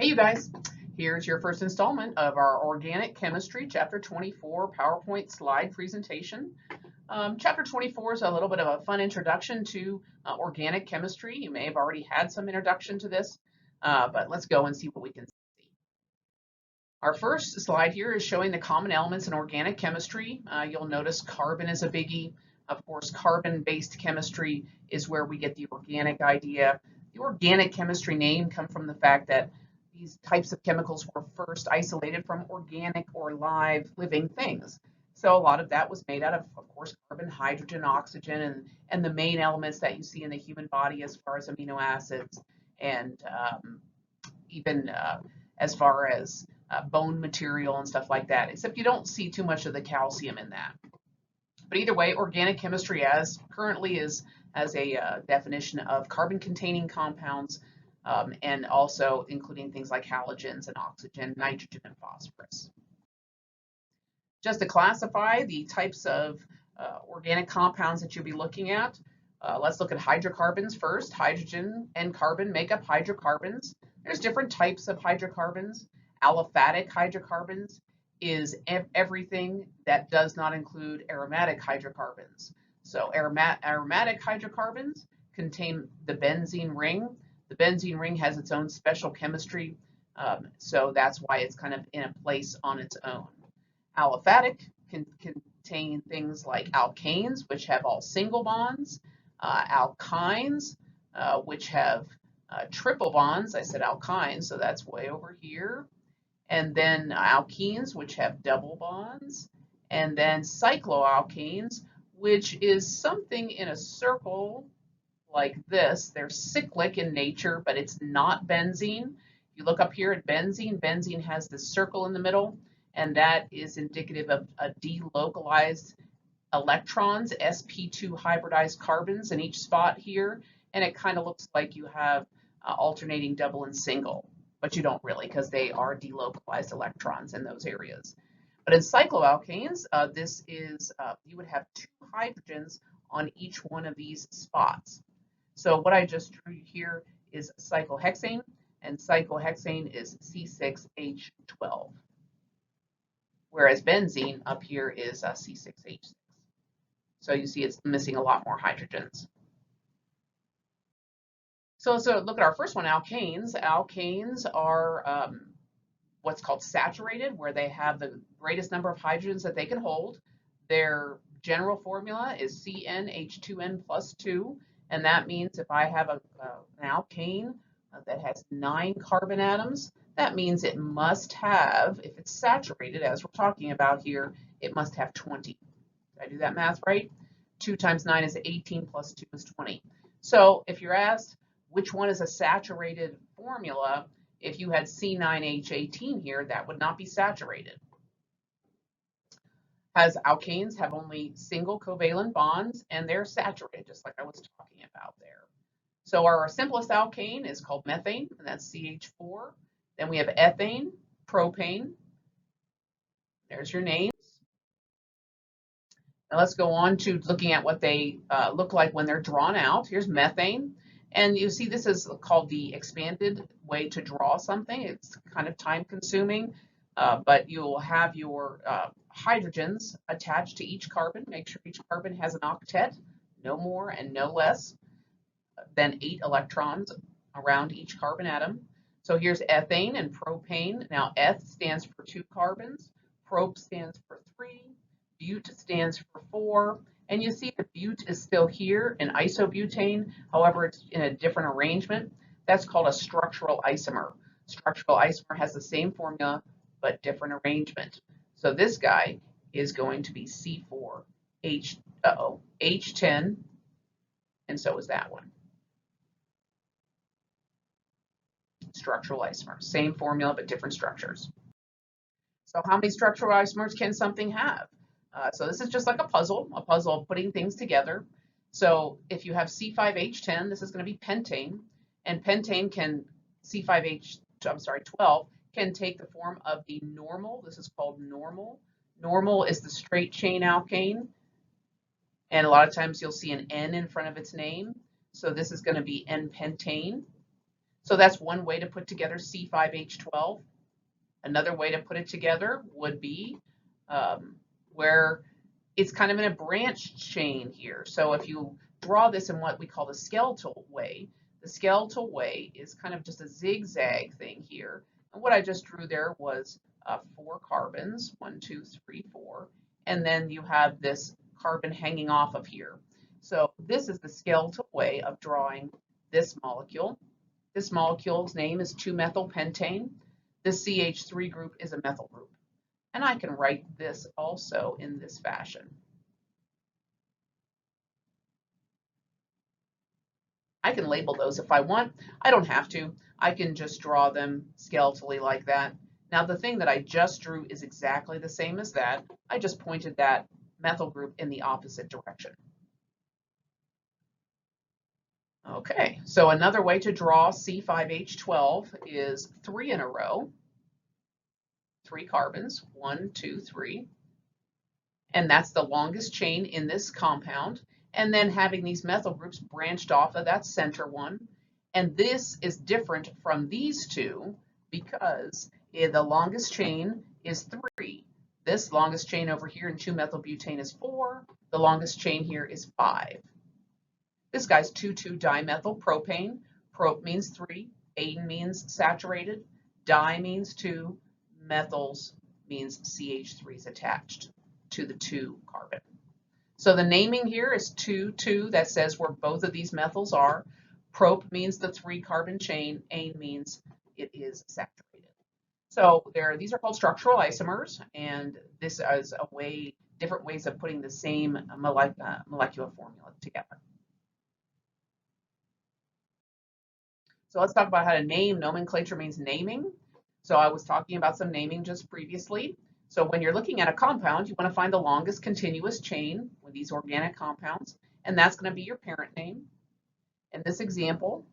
Hey, you guys. Here's your first installment of our Organic Chemistry Chapter 24 PowerPoint slide presentation. Chapter 24 is a little bit of a fun introduction to organic chemistry. You may have already had some introduction to this, but let's go and see what we can see. Our first slide here is showing the common elements in organic chemistry. You'll notice carbon is a biggie. Of course, carbon-based chemistry is where we get the organic idea. The organic chemistry name comes from the fact that these types of chemicals were first isolated from organic or live living things. So a lot of that was made out of course, carbon, hydrogen, oxygen, and the main elements that you see in the human body as far as amino acids and even as far as bone material and stuff like that, except you don't see too much of the calcium in that. But either way, organic chemistry as currently is as a definition of carbon-containing compounds and also including things like halogens and oxygen, nitrogen, and phosphorus. Just to classify the types of organic compounds that you'll be looking at, let's look at hydrocarbons first. Hydrogen and carbon make up hydrocarbons. There's different types of hydrocarbons. Aliphatic hydrocarbons is everything that does not include aromatic hydrocarbons. So aromatic hydrocarbons contain the benzene ring. The benzene ring has its own special chemistry, so that's why it's kind of in a place on its own. Aliphatic can contain things like alkanes, which have all single bonds, alkynes, which have triple bonds. I said alkynes, so that's way over here. And then alkenes, which have double bonds, and then cycloalkanes, which is something in a circle like this. They're cyclic in nature, but it's not benzene. If you look up here at benzene, benzene has this circle in the middle, and that is indicative of a delocalized electrons, sp2 hybridized carbons in each spot here, and it kind of looks like you have alternating double and single, but you don't really because they are delocalized electrons in those areas. But in cycloalkanes, this is, you would have two hydrogens on each one of these spots. So what I just drew here is cyclohexane, and cyclohexane is C6H12, whereas benzene up here is C6H6. So you see it's missing a lot more hydrogens. So look at our first one, alkanes. Alkanes are what's called saturated, where they have the greatest number of hydrogens that they can hold. Their general formula is CnH2n plus 2, and that means if I have an alkane that has 9 carbon atoms, that means it must have, if it's saturated, as we're talking about here, it must have 20. Did I do that math right? 2 times 9 is 18 plus 2 is 20. So if you're asked which one is a saturated formula, if you had C9H18 here, that would not be saturated. As alkanes have only single covalent bonds, and they're saturated, just like I was talking about there. So our simplest alkane is called methane, and that's CH4. Then we have ethane, propane. There's your names. Now let's go on to looking at what they look like when they're drawn out. Here's methane. And you see this is called the expanded way to draw something. It's kind of time consuming, but you'll have your hydrogens attached to each carbon. Make sure each carbon has an octet, no more and no less than 8 electrons around each carbon atom. So here's ethane and propane. Now eth stands for 2 carbons, prop stands for 3, but stands for 4. And you see the but is still here in isobutane, however, it's in a different arrangement. That's called a structural isomer. Structural isomer has the same formula, but different arrangement. So this guy is going to be H10, and so is that one. Structural isomer, same formula, but different structures. So how many structural isomers can something have? So this is just like a puzzle of putting things together. So if you have C5H10, this is going to be pentane, and pentane can, 12, can take the form of the normal. This is called normal. Normal is the straight chain alkane, and a lot of times you'll see an N in front of its name. So this is going to be N-pentane. So that's one way to put together C5H12. Another way to put it together would be where it's kind of in a branched chain here. So if you draw this in what we call the skeletal way is kind of just a zigzag thing here. And what I just drew there was 4 carbons, 1, 2, 3, 4, and then you have this carbon hanging off of here. So this is the skeletal way of drawing this molecule. This molecule's name is 2-methylpentane. This CH3 group is a methyl group. And I can write this also in this fashion. I can label those if I want. I don't have to. I can just draw them skeletally like that. Now the thing that I just drew is exactly the same as that. I just pointed that methyl group in the opposite direction. Okay, so another way to draw C5H12 is 3 in a row. 3 carbons, 1, 2, 3. And that's the longest chain in this compound. And then having these methyl groups branched off of that center one. And this is different from these two because the longest chain is 3. This longest chain over here in 2-methylbutane is 4. The longest chain here is 5. This guy's 2,2-dimethylpropane. Prop means 3. Ane means saturated. Di means 2. Methyls means CH3 is attached to the 2 carbon. So the naming here is 2,2. That says where both of these methyls are. Prop means the 3 carbon chain. Ane means it is saturated. So these are called structural isomers, and this is a way, different ways of putting the same molecular formula together. So let's talk about how to name. Nomenclature means naming. So I was talking about some naming just previously. So when you're looking at a compound, you want to find the longest continuous chain with these organic compounds, and that's going to be your parent name. In this example,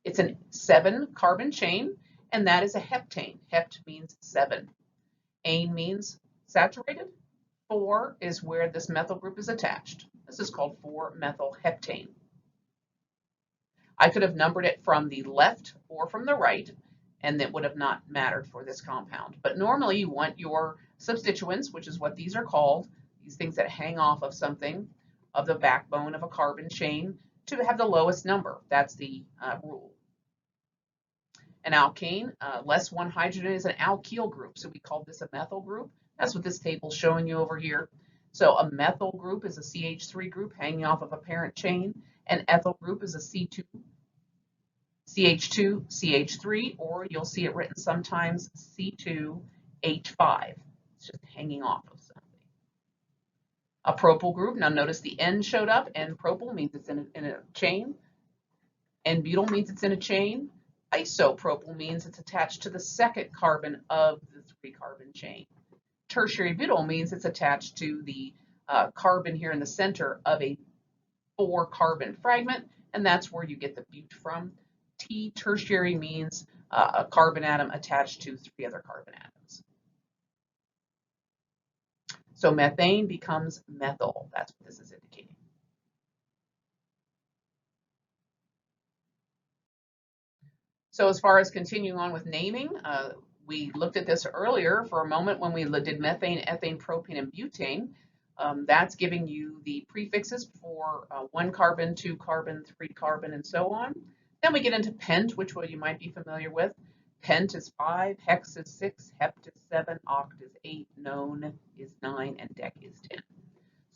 it's a 7-carbon chain, and that is a heptane. Hept means 7. Ane means saturated. 4 is where this methyl group is attached. This is called 4-methylheptane. I could have numbered it from the left or from the right, and that would have not mattered for this compound. But normally you want your substituents, which is what these are called, these things that hang off of something, of the backbone of a carbon chain, to have the lowest number. That's the rule. An alkane, less one hydrogen is an alkyl group, so we call this a methyl group. That's what this table is showing you over here. So a methyl group is a CH3 group hanging off of a parent chain. An ethyl group is a CH2, CH3, or you'll see it written sometimes C2H5. It's just hanging off of something. A propyl group, now notice the N showed up. N-propyl means it's in a chain. N-butyl means it's in a chain. Isopropyl means it's attached to the 2nd carbon of the 3-carbon chain. Tertiary butyl means it's attached to the carbon here in the center of a 4-carbon fragment, and that's where you get the but from. T-tertiary means a carbon atom attached to 3 other carbon atoms. So methane becomes methyl. That's what this is indicating. So as far as continuing on with naming, we looked at this earlier for a moment when we did methane, ethane, propane, and butane. That's giving you the prefixes for 1 carbon, 2 carbon, 3 carbon, and so on. Then we get into pent, which you might be familiar with. Pent is 5, hex is 6, hept is 7, oct is 8, non is 9, and dec is 10.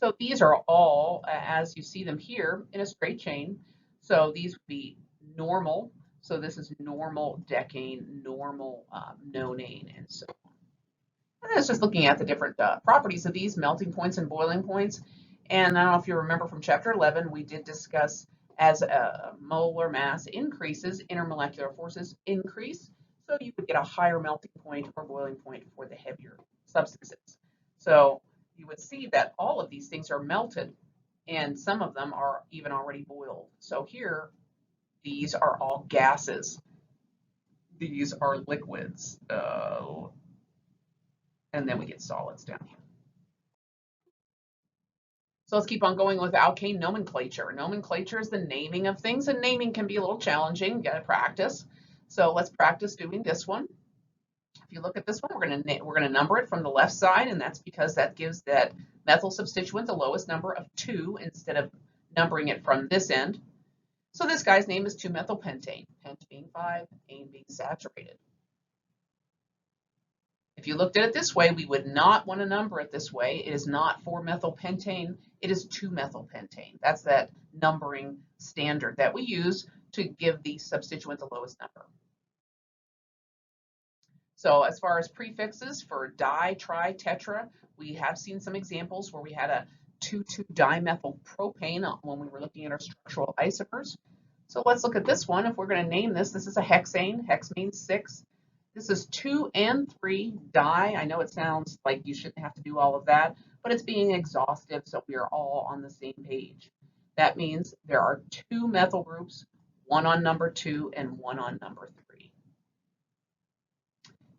So these are all, as you see them here, in a straight chain. So these would be normal. So this is normal decane, normal nonane, and so on. And it's just looking at the different properties of these melting points and boiling points. And I don't know if you remember from chapter 11, we did discuss as a molar mass increases, intermolecular forces increase. So you would get a higher melting point or boiling point for the heavier substances. So you would see that all of these things are melted, and some of them are even already boiled. So here, these are all gases. These are liquids. And then we get solids down here. So let's keep on going with alkane nomenclature. Nomenclature is the naming of things, and naming can be a little challenging. You got to practice. So let's practice doing this one. If you look at this one, we're going to number it from the left side, and that's because that gives that methyl substituent the lowest number of 2 instead of numbering it from this end. So this guy's name is 2-methylpentane, pent being 5, ane being saturated. If you looked at it this way, we would not want to number it this way. It is not 4-methylpentane, it is 2-methylpentane. That's that numbering standard that we use to give the substituent the lowest number. So as far as prefixes for di, tri, tetra, we have seen some examples where we had a 2,2-dimethylpropane when we were looking at our structural isomers. So let's look at this one. If we're going to name this, this is a hexane. Hex means 6. This is 2 and 3 di. I know it sounds like you shouldn't have to do all of that, but it's being exhaustive, so we are all on the same page. That means there are 2 methyl groups, one on number 2 and one on number 3.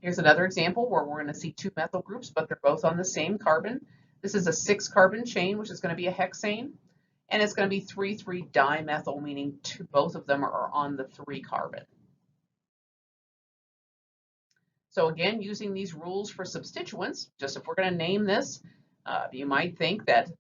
Here's another example where we're going to see 2 methyl groups, but they're both on the same carbon. This is a 6-carbon chain, which is going to be a hexane, and it's going to be 3,3-dimethyl, meaning both of them are on the 3 carbon. So again, using these rules for substituents, just if we're going to name this, you might think that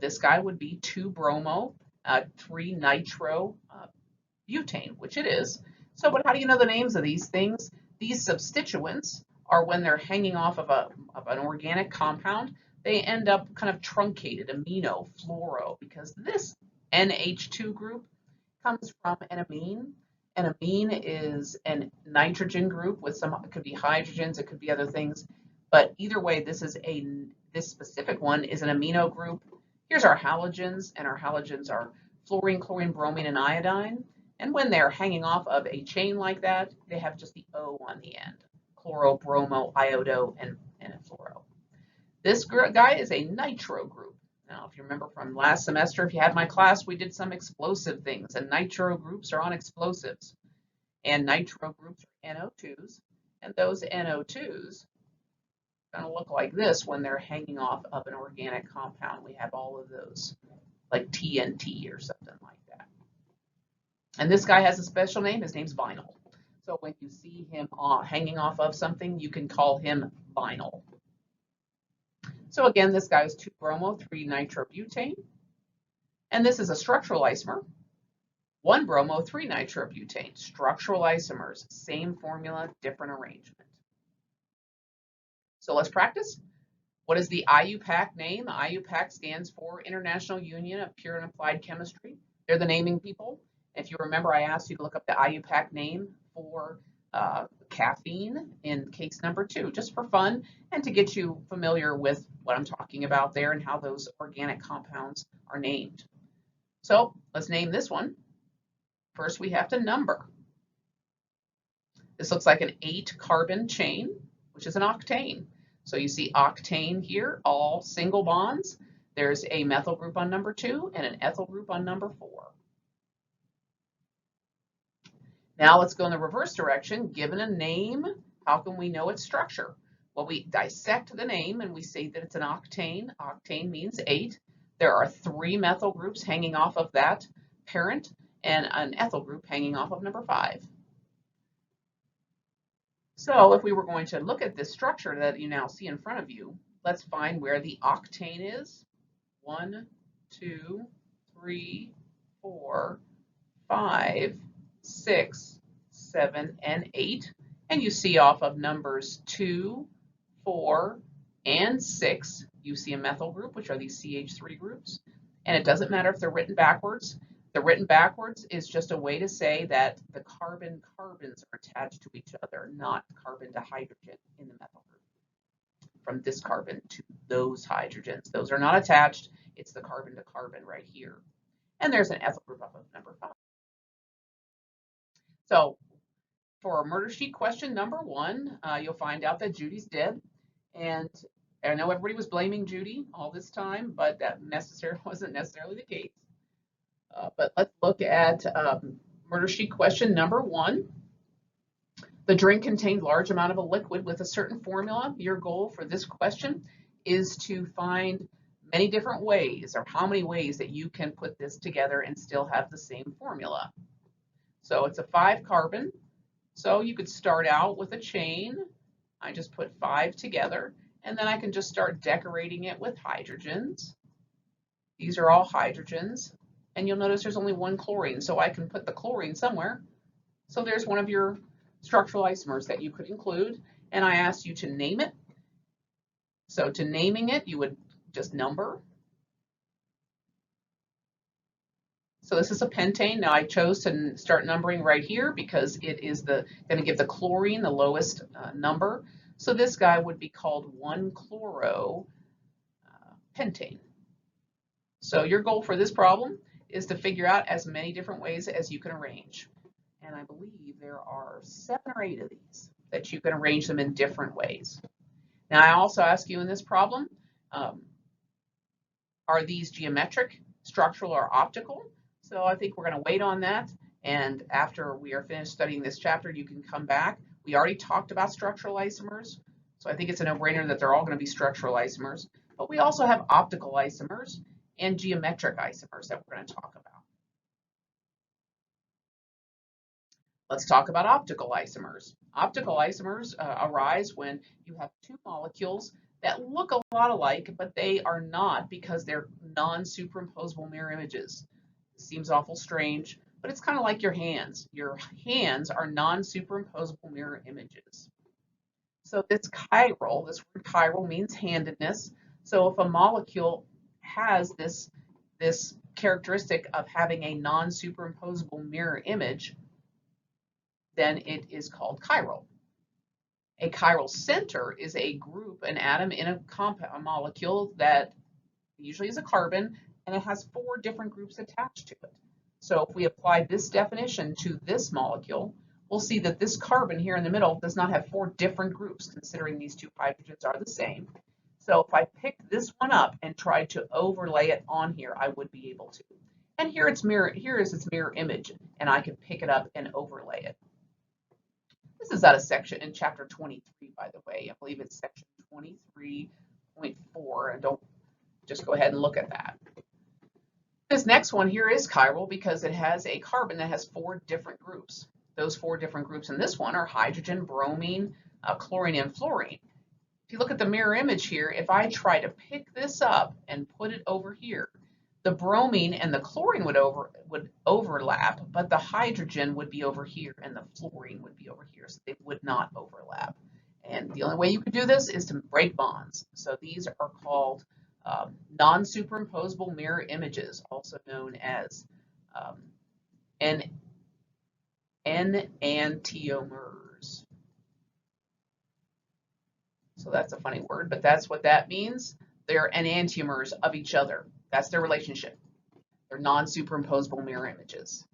this guy would be 2-bromo, 3-nitro-butane, which it is. So, but how do you know the names of these things? These substituents are when they're hanging off of an organic compound, they end up kind of truncated, amino, fluoro, because this NH2 group comes from an amine. An amine is a nitrogen group with some, it could be hydrogens, it could be other things, but either way, this specific one is an amino group. Here's our halogens, and our halogens are fluorine, chlorine, bromine, and iodine. And when they're hanging off of a chain like that, they have just the O on the end. Chloro, bromo, iodo, and fluoro. This guy is a nitro group. Now, if you remember from last semester, if you had my class, we did some explosive things, and nitro groups are on explosives. And nitro groups are NO2s, and those NO2s are going to look like this when they're hanging off of an organic compound. We have all of those, like TNT or something like that. And this guy has a special name. His name's vinyl. So when you see him hanging off of something, you can call him vinyl. So again, this guy is 2-bromo, 3-nitrobutane. And this is a structural isomer. 1-bromo, 3-nitrobutane. Structural isomers, same formula, different arrangement. So let's practice. What is the IUPAC name? The IUPAC stands for International Union of Pure and Applied Chemistry. They're the naming people. If you remember, I asked you to look up the IUPAC name for caffeine in case number 2, just for fun and to get you familiar with what I'm talking about there and how those organic compounds are named. So let's name this one. First, we have to number. This looks like an 8-carbon chain, which is an octane. So you see octane here, all single bonds. There's a methyl group on number 2 and an ethyl group on number 4. Now let's go in the reverse direction. Given a name, how can we know its structure? Well, we dissect the name and we say that it's an octane. Octane means 8. There are 3 methyl groups hanging off of that parent and an ethyl group hanging off of number 5. So if we were going to look at this structure that you now see in front of you, let's find where the octane is. 1, 2, 3, 4, 5, 6, 7, and 8. And you see off of numbers 2, 4, and 6, you see a methyl group, which are these CH3 groups. And it doesn't matter if they're written backwards. The written backwards is just a way to say that the carbons are attached to each other, not carbon to hydrogen in the methyl group. From this carbon to those hydrogens. Those are not attached. It's the carbon to carbon right here. And there's an ethyl group off of number 5. So for our murder sheet question number 1, you'll find out that Judy's dead. And I know everybody was blaming Judy all this time, but that wasn't necessarily the case. But let's look at murder sheet question number 1. The drink contained large amount of a liquid with a certain formula. Your goal for this question is to find many different ways, or how many ways that you can put this together and still have the same formula. So it's a 5-carbon. So you could start out with a chain. I just put 5 together, and then I can just start decorating it with hydrogens. These are all hydrogens, and you'll notice there's only one chlorine, so I can put the chlorine somewhere. So there's one of your structural isomers that you could include, and I asked you to name it. So to naming it, you would just number. So this is a pentane. Now I chose to start numbering right here because it is going to give the chlorine the lowest number. So this guy would be called 1-chloro pentane. So your goal for this problem is to figure out as many different ways as you can arrange. And I believe there are 7 or 8 of these that you can arrange them in different ways. Now I also ask you in this problem, are these geometric, structural, or optical? So I think we're going to wait on that, and after we are finished studying this chapter, you can come back. We already talked about structural isomers, so I think it's a no-brainer that they're all going to be structural isomers, but we also have optical isomers and geometric isomers that we're going to talk about. Let's talk about optical isomers. Optical isomers arise when you have 2 molecules that look a lot alike, but they are not because they're non-superimposable mirror images. Seems awful strange, but it's kind of like your hands. Your hands are non-superimposable mirror images. So this chiral, this word chiral means handedness. So if a molecule has this characteristic of having a non-superimposable mirror image, then it is called chiral. A chiral center is a group, an atom in a molecule that usually is a carbon, and it has 4 different groups attached to it. So if we apply this definition to this molecule, we'll see that this carbon here in the middle does not have 4 different groups, considering these 2 hydrogens are the same. So if I picked this one up and tried to overlay it on here, I would be able to. And here is its mirror image, and I can pick it up and overlay it. This is out of section in chapter 23, by the way. I believe it's section 23.4, and don't just go ahead and look at that. This next one here is chiral because it has a carbon that has 4 different groups. Those 4 different groups in this one are hydrogen, bromine, chlorine, and fluorine. If you look at the mirror image here, if I try to pick this up and put it over here, the bromine and the chlorine would overlap, but the hydrogen would be over here and the fluorine would be over here, so they would not overlap. And the only way you could do this is to break bonds. So these are called non-superimposable mirror images, also known as enantiomers. So that's a funny word, but that's what that means. They're enantiomers of each other. That's their relationship. They're non-superimposable mirror images.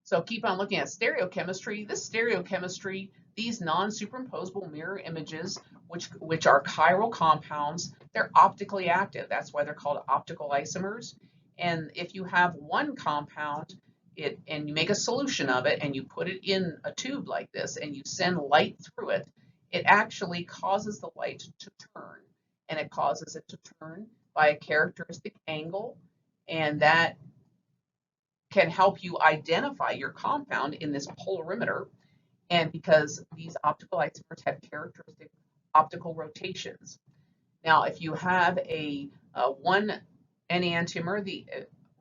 So keep on looking at stereochemistry. This stereochemistry, these non-superimposable mirror images, which are chiral compounds, they're optically active. That's why they're called optical isomers. And if you have one compound and you make a solution of it and you put it in a tube like this and you send light through it, it actually causes the light to turn. And it causes it to turn by a characteristic angle, and that can help you identify your compound in this polarimeter. And because these optical isomers have characteristic optical rotations. Now, if you have one enantiomer,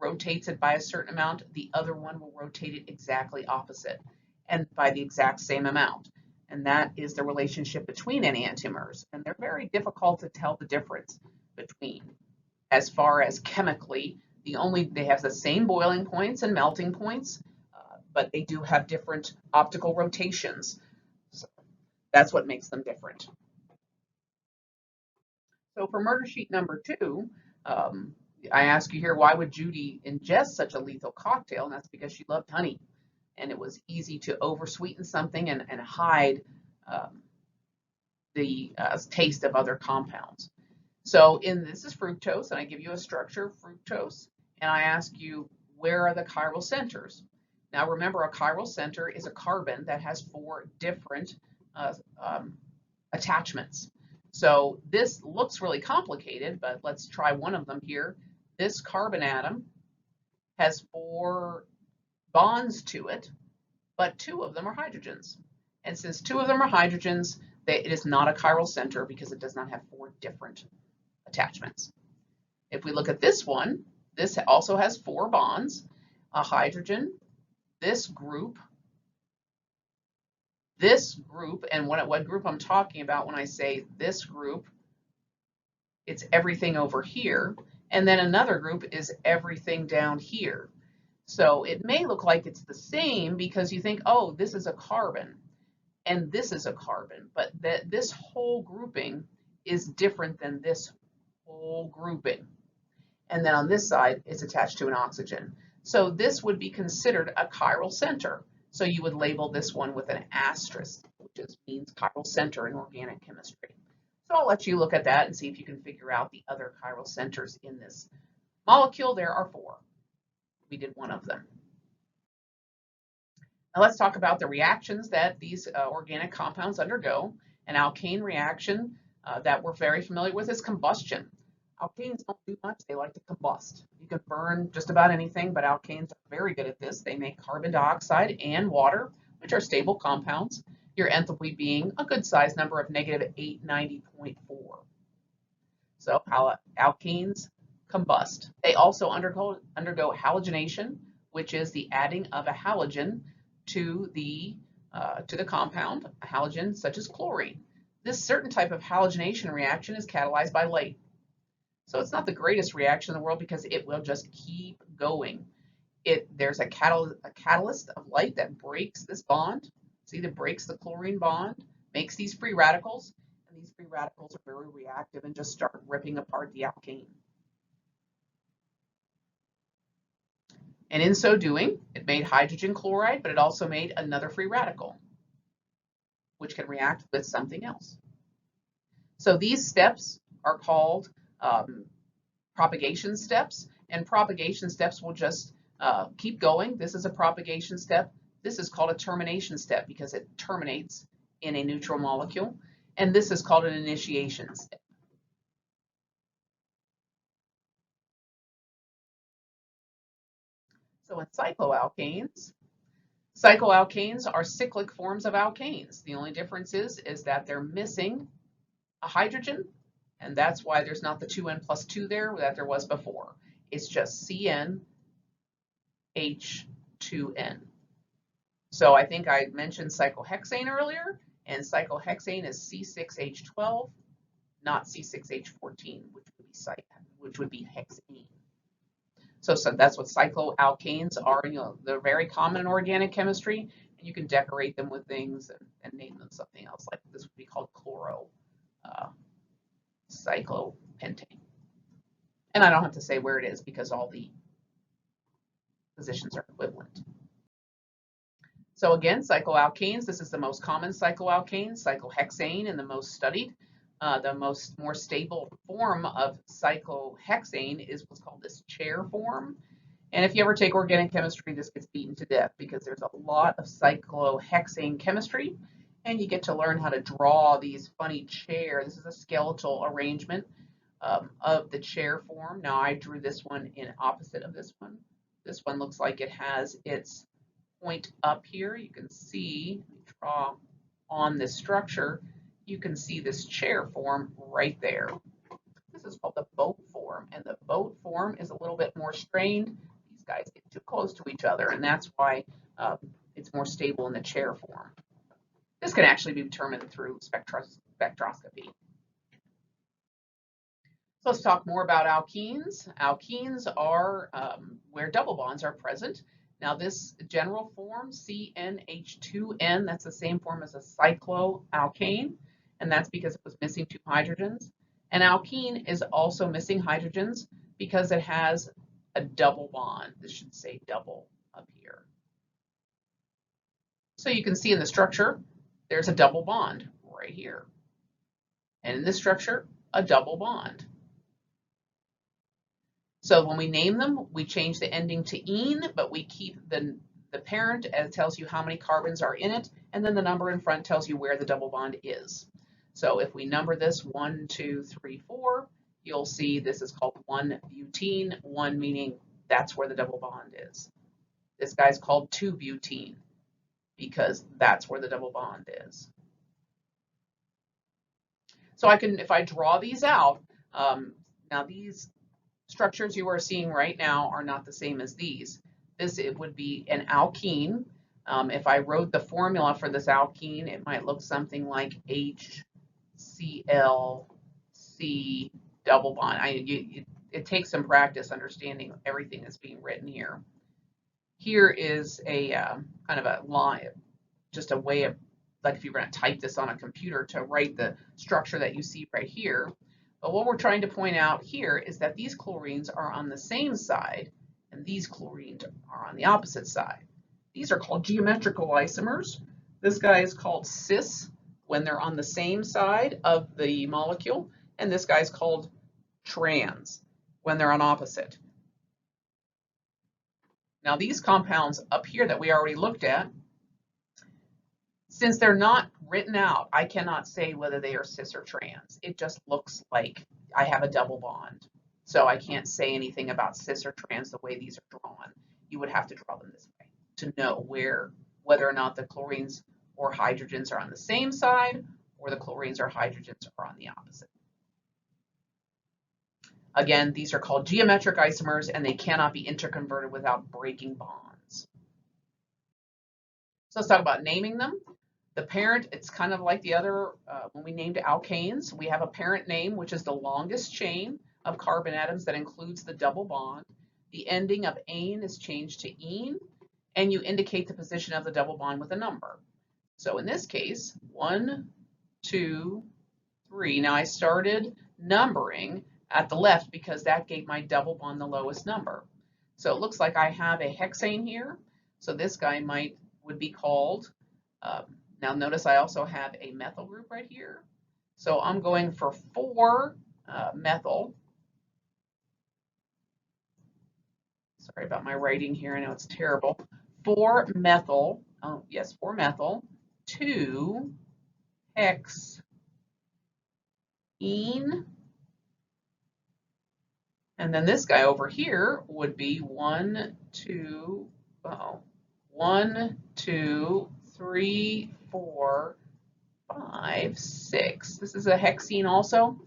rotates it by a certain amount, the other one will rotate it exactly opposite and by the exact same amount. And that is the relationship between enantiomers. And they're very difficult to tell the difference between. As far as chemically, they have the same boiling points and melting points, but they do have different optical rotations. So that's what makes them different. So for murder sheet number 2, I ask you here, why would Judy ingest such a lethal cocktail? And that's because she loved honey. And it was easy to oversweeten something and hide the taste of other compounds. So this is fructose, and I give you a structure of fructose, and I ask you, where are the chiral centers? Now remember, a chiral center is a carbon that has 4 different attachments. So this looks really complicated, but let's try one of them here. This carbon atom has 4 bonds to it, but 2 of them are hydrogens. And since 2 of them are hydrogens, it is not a chiral center because it does not have 4 different attachments. If we look at this one, this also has 4 bonds, a hydrogen, this group, and what group I'm talking about when I say this group, it's everything over here, and then another group is everything down here. So it may look like it's the same because you think, oh, this is a carbon and this is a carbon, but this whole grouping is different than this whole grouping. And then on this side, it's attached to an oxygen. So this would be considered a chiral center. So you would label this one with an asterisk, which means chiral center in organic chemistry. So I'll let you look at that and see if you can figure out the other chiral centers in this molecule. There are 4. We did 1 of them. Now let's talk about the reactions that these organic compounds undergo. An alkane reaction that we're very familiar with is combustion. Alkanes don't do much. They like to combust. You can burn just about anything, but alkanes are very good at this. They make carbon dioxide and water, which are stable compounds, your enthalpy being a good size number of negative 890.4. So alkanes combust. They also undergo halogenation, which is the adding of a halogen to the compound, a halogen such as chlorine. This certain type of halogenation reaction is catalyzed by light. So it's not the greatest reaction in the world because it will just keep going. There's a catalyst of light that breaks this bond. See, that breaks the chlorine bond, makes these free radicals, and these free radicals are very reactive and just start ripping apart the alkane. And in so doing, it made hydrogen chloride, but it also made another free radical, which can react with something else. So these steps are called propagation steps, and propagation steps will just keep going. This is a propagation step. This is called a termination step because it terminates in a neutral molecule, and this is called an initiation step. So in cycloalkanes are cyclic forms of alkanes. The only difference is that they're missing a hydrogen, and that's why there's not the 2n plus 2 there that there was before. It's just CnH2n. So I think I mentioned cyclohexane earlier, and cyclohexane is C6H12, not C6H14, which would be hexane. So that's what cycloalkanes are. They're very common in organic chemistry, and you can decorate them with things and name them something else. Like this would be called cyclopentane. And I don't have to say where it is because all the positions are equivalent. So again, cycloalkanes, this is the most common cycloalkane, cyclohexane, and the most studied. The more stable form of cyclohexane is what's called this chair form. And if you ever take organic chemistry, this gets beaten to death because there's a lot of cyclohexane chemistry, and you get to learn how to draw these funny chairs. This is a skeletal arrangement of the chair form. Now I drew this one in opposite of this one. This one looks like it has its point up here. You can see, draw on this structure, you can see this chair form right there. This is called the boat form, and the boat form is a little bit more strained. These guys get too close to each other, and that's why it's more stable in the chair form. This can actually be determined through spectroscopy. So let's talk more about alkenes. Alkenes are where double bonds are present. Now this general form, CnH2n, that's the same form as a cycloalkane, and that's because it was missing 2 hydrogens. An alkene is also missing hydrogens because it has a double bond. This should say double up here. So you can see in the structure, there's a double bond right here. And in this structure, a double bond. So when we name them, we change the ending to "ene", but we keep the parent as tells you how many carbons are in it, and then the number in front tells you where the double bond is. So if we number this 1, 2, 3, 4, you'll see this is called 1-butene, 1 meaning that's where the double bond is. This guy's called 2-butene. because that's where the double bond is. So I can, if I draw these out, now these structures you are seeing right now are not the same as these. This, it would be an alkene. If I wrote the formula for this alkene, it might look something like HCl-C double bond. It takes some practice understanding everything that's being written here. Here is a kind of a line, just a way of, like if you were going to type this on a computer to write the structure that you see right here. But what we're trying to point out here is that these chlorines are on the same side and these chlorines are on the opposite side. These are called geometrical isomers. This guy is called cis when they're on the same side of the molecule, and this guy is called trans when they're on opposite. Now these compounds up here that we already looked at, since they're not written out, I cannot say whether they are cis or trans. It just looks like I have a double bond. So I can't say anything about cis or trans the way these are drawn. You would have to draw them this way to know whether or not the chlorines or hydrogens are on the same side or the chlorines or hydrogens are on the opposite. Again, these are called geometric isomers and they cannot be interconverted without breaking bonds. So let's talk about naming them. The parent, it's kind of like the other, when we named alkanes, we have a parent name, which is the longest chain of carbon atoms that includes the double bond. The ending of ane is changed to ene, and you indicate the position of the double bond with a number. So in this case, 1, 2, 3. Now I started numbering at the left because that gave my double bond the lowest number. So it looks like I have a hexane here. So this guy would be called, now notice I also have a methyl group right here. So I'm going for 4 methyl. Sorry about my writing here, I know it's terrible. 4 methyl, oh yes, 4 methyl, 2 hexene, and then this guy over here would be 1, 2, 3, 4, 5, 6. This is a hexene also,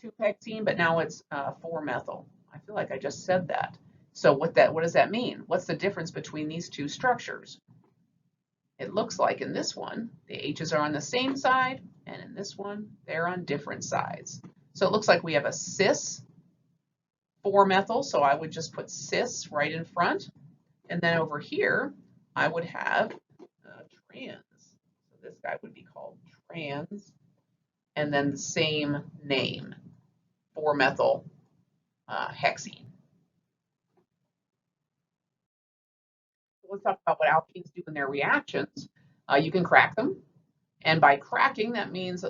2 hexene, but now it's 4 methyl. I feel like I just said that. So what does that mean? What's the difference between these two structures? It looks like in this one, the H's are on the same side, and in this one, they're on different sides. So it looks like we have a cis 4 methyl, so I would just put cis right in front. And then over here, I would have trans. So this guy would be called trans, and then the same name, 4 methyl hexene. Let's talk about what alkenes do in their reactions. You can crack them, and by cracking, that means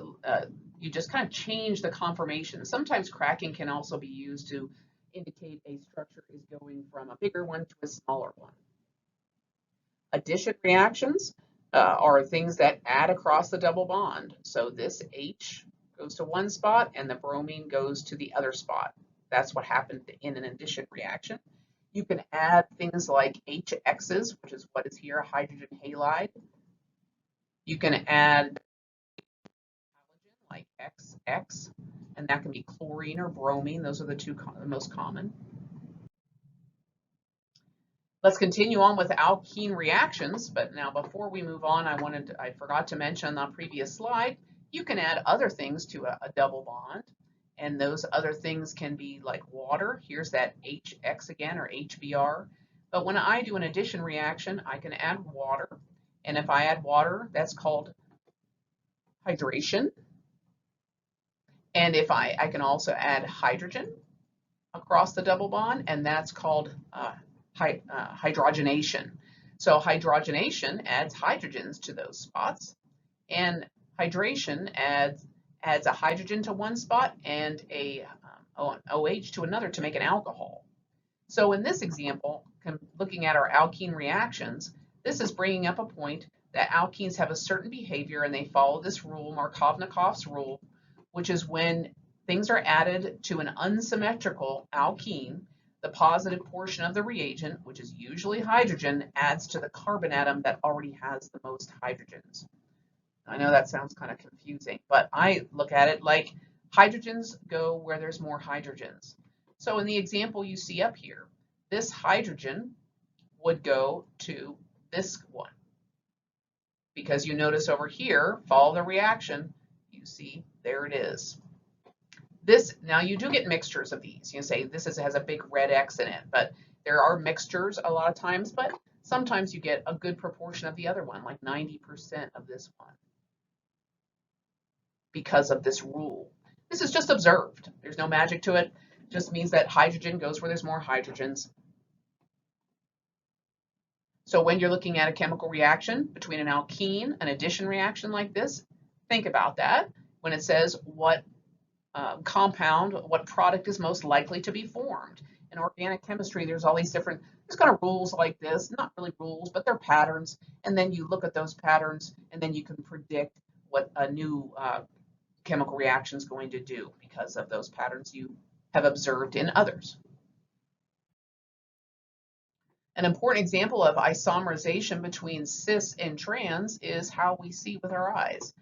you just kind of change the conformation. Sometimes cracking can also be used to indicate a structure is going from a bigger one to a smaller one. Addition reactions are things that add across the double bond. So this H goes to one spot and the bromine goes to the other spot. That's what happened in an addition reaction. You can add things like HXs, which is what is here, a hydrogen halide. You can add halogen like XX, and that can be chlorine or bromine. Those are the most common. Let's continue on with alkene reactions, but now before we move on, I forgot to mention on the previous slide, you can add other things to a double bond, and those other things can be like water. Here's that HX again, or HBr. But when I do an addition reaction, I can add water, and if I add water, that's called hydration. And if I can also add hydrogen across the double bond, and that's called hydrogenation. So hydrogenation adds hydrogens to those spots, and hydration adds a hydrogen to one spot and an OH to another to make an alcohol. So in this example, looking at our alkene reactions, this is bringing up a point that alkenes have a certain behavior and they follow this rule, Markovnikov's rule, which is when things are added to an unsymmetrical alkene, the positive portion of the reagent, which is usually hydrogen, adds to the carbon atom that already has the most hydrogens. I know that sounds kind of confusing, but I look at it like hydrogens go where there's more hydrogens. So in the example you see up here, this hydrogen would go to this one. Because you notice over here, follow the reaction, you see there it is. This, now you do get mixtures of these. You say this has a big red X in it, but there are mixtures a lot of times, but sometimes you get a good proportion of the other one, like 90% of this one, because of this rule. This is just observed. There's no magic to it. It just means that hydrogen goes where there's more hydrogens. So when you're looking at a chemical reaction between an alkene, an addition reaction like this, think about that when it says what compound, what product is most likely to be formed. In organic chemistry, there's all these different, there's kind of rules like this, not really rules, but they're patterns. And then you look at those patterns and then you can predict what a new chemical reaction is going to do because of those patterns you have observed in others. An important example of isomerization between cis and trans is how we see with our eyes.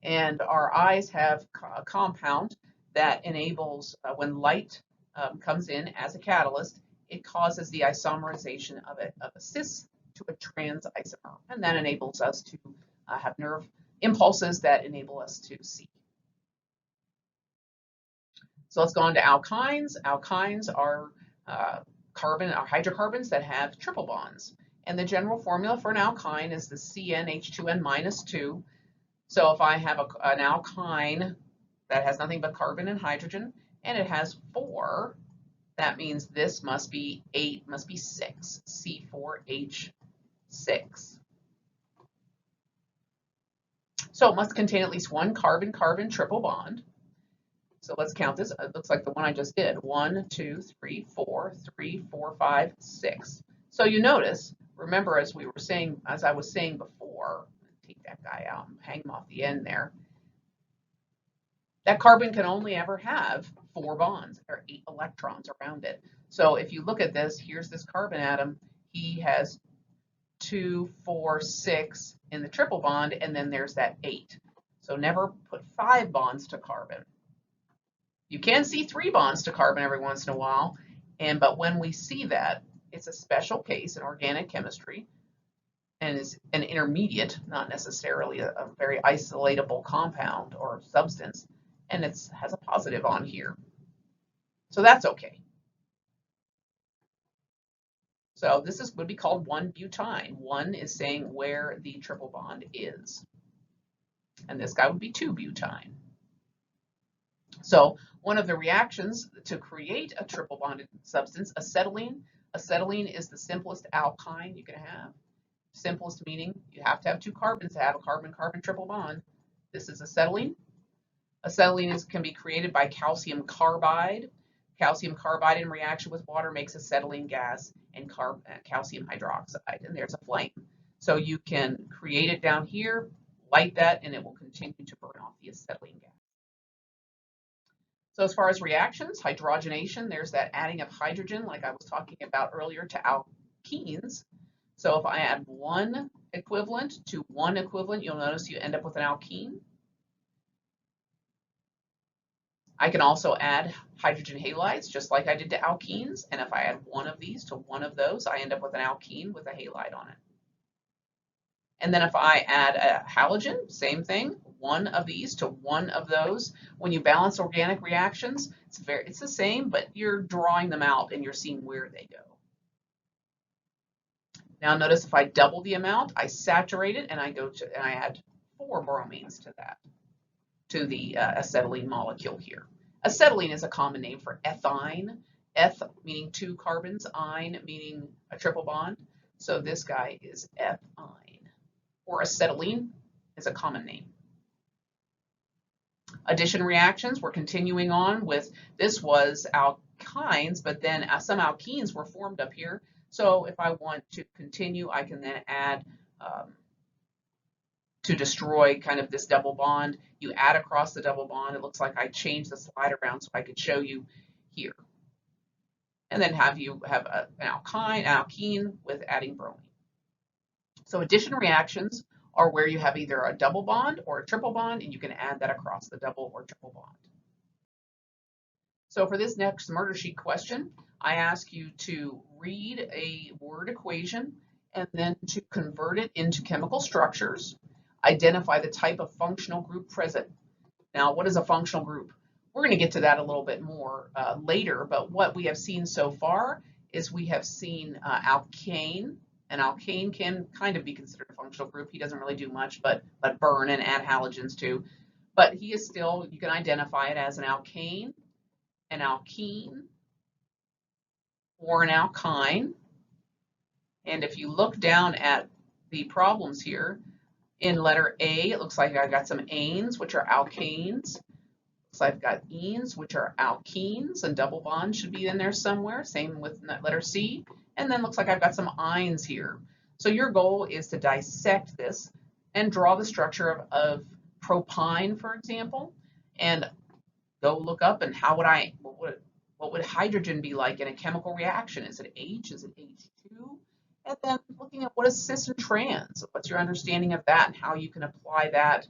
And our eyes have a compound that enables, when light comes in as a catalyst, it causes the isomerization of a cis to a trans isomer. And that enables us to have nerve impulses that enable us to see. So let's go on to alkynes. Alkynes are hydrocarbons that have triple bonds. And the general formula for an alkyne is the CnH2n-2. So if I have an alkyne that has nothing but carbon and hydrogen, and it has 4, that means this must be 8, must be 6, C4H6. So it must contain at least one carbon-carbon triple bond. So let's count this. It looks like the one I just did. 1, 2, 3, 4, 3, 4, 5, 6. So you notice, remember as I was saying before, take that guy out and hang him off the end there, that carbon can only ever have 4 bonds. There are 8 electrons around it. So if you look at this, here's this carbon atom. He has 2, 4, 6 in the triple bond, and then there's that 8. So never put 5 bonds to carbon. You can see 3 bonds to carbon every once in a while, but when we see that, it's a special case in organic chemistry and is an intermediate, not necessarily a very isolatable compound or substance, and it has a positive on here. So that's okay. So this would be called 1-butyne. 1 is saying where the triple bond is. And this guy would be 2-butyne. So one of the reactions to create a triple bonded substance, acetylene. Acetylene is the simplest alkyne you can have. Simplest meaning you have to have 2 carbons to have a carbon-carbon triple bond. This is acetylene. Acetylene can be created by calcium carbide. Calcium carbide in reaction with water makes acetylene gas and calcium hydroxide, and there's a flame. So you can create it down here, light that, and it will continue to burn off the acetylene gas. So as far as reactions, hydrogenation, there's that adding of hydrogen like I was talking about earlier to alkenes. So if I add 1 equivalent to 1 equivalent, you'll notice you end up with an alkene. I can also add hydrogen halides just like I did to alkenes. And if I add 1 of these to 1 of those, I end up with an alkene with a halide on it. And then if I add a halogen, same thing, 1 of these to 1 of those. When you balance organic reactions, it's the same, but you're drawing them out and you're seeing where they go. Now notice if I double the amount, I saturate it and I add 4 bromines to that, to the acetylene molecule here. Acetylene is a common name for ethyne. Eth meaning 2 carbons, yne meaning a triple bond. So this guy is ethyne, or acetylene is a common name. Addition reactions, we're continuing on with, this was alkynes, but then some alkenes were formed up here. So if I want to continue, I can then add, to destroy kind of this double bond, you add across the double bond. It looks like I changed the slide around so I could show you here. and then you have an alkene with adding bromine. So addition reactions are where you have either a double bond or a triple bond, and you can add that across the double or triple bond. So for this next murder sheet question, I ask you to read a word equation and then to convert it into chemical structures. Identify the type of functional group present. Now, what is a functional group? We're going to get to that a little bit more later, but what we have seen so far is we have seen alkane. An alkane can kind of be considered a functional group. He doesn't really do much but burn and add halogens too. But he is still, you can identify it as an alkane, an alkene, or an alkyne. And if you look down at the problems here, in letter A, it looks like I've got some anes, which are alkanes. Looks like I've got enes, which are alkenes, and double bond should be in there somewhere. Same with letter C. And then looks like I've got some ines here. So your goal is to dissect this and draw the structure of propyne, for example, and go look up and what would hydrogen be like in a chemical reaction? Is it H? Is it H2? And then looking at what is cis and trans. What's your understanding of that and how you can apply that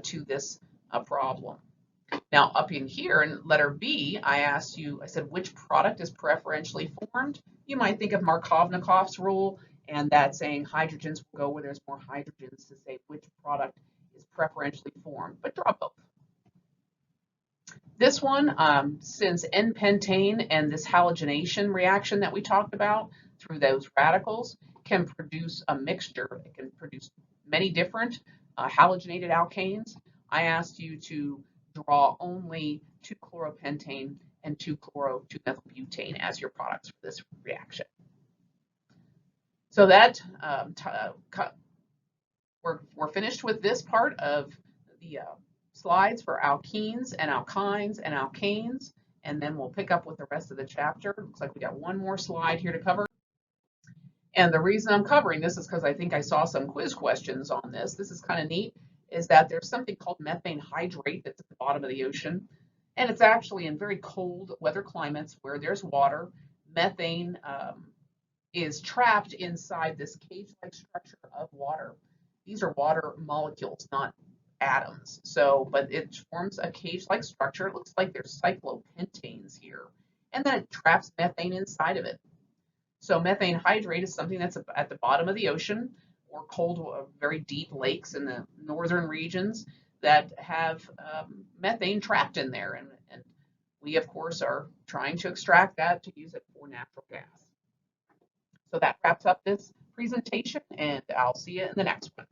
to this problem? Now up in here in letter B, I said which product is preferentially formed? You might think of Markovnikov's rule, and that's saying hydrogens will go where there's more hydrogens to say which product is preferentially formed, but draw both. This one, since N-pentane and this halogenation reaction that we talked about through those radicals can produce a mixture. It can produce many different halogenated alkanes. I asked you to draw only 2-chloropentane and 2-chloro-2-methylbutane as your products for this reaction. So that we're finished with this part of the slides for alkenes and alkynes and alkanes, and then we'll pick up with the rest of the chapter. Looks like we got one more slide here to cover. And the reason I'm covering this is because I think I saw some quiz questions on this. This is kind of neat, is that there's something called methane hydrate that's at the bottom of the ocean. And it's actually in very cold weather climates where there's water. Methane is trapped inside this cage-like structure of water. These are water molecules, not atoms. But it forms a cage-like structure. It looks like there's cyclopentanes here. And then it traps methane inside of it. So methane hydrate is something that's at the bottom of the ocean or cold, very deep lakes in the northern regions that have methane trapped in there. And we, of course, are trying to extract that to use it for natural gas. So that wraps up this presentation, and I'll see you in the next one.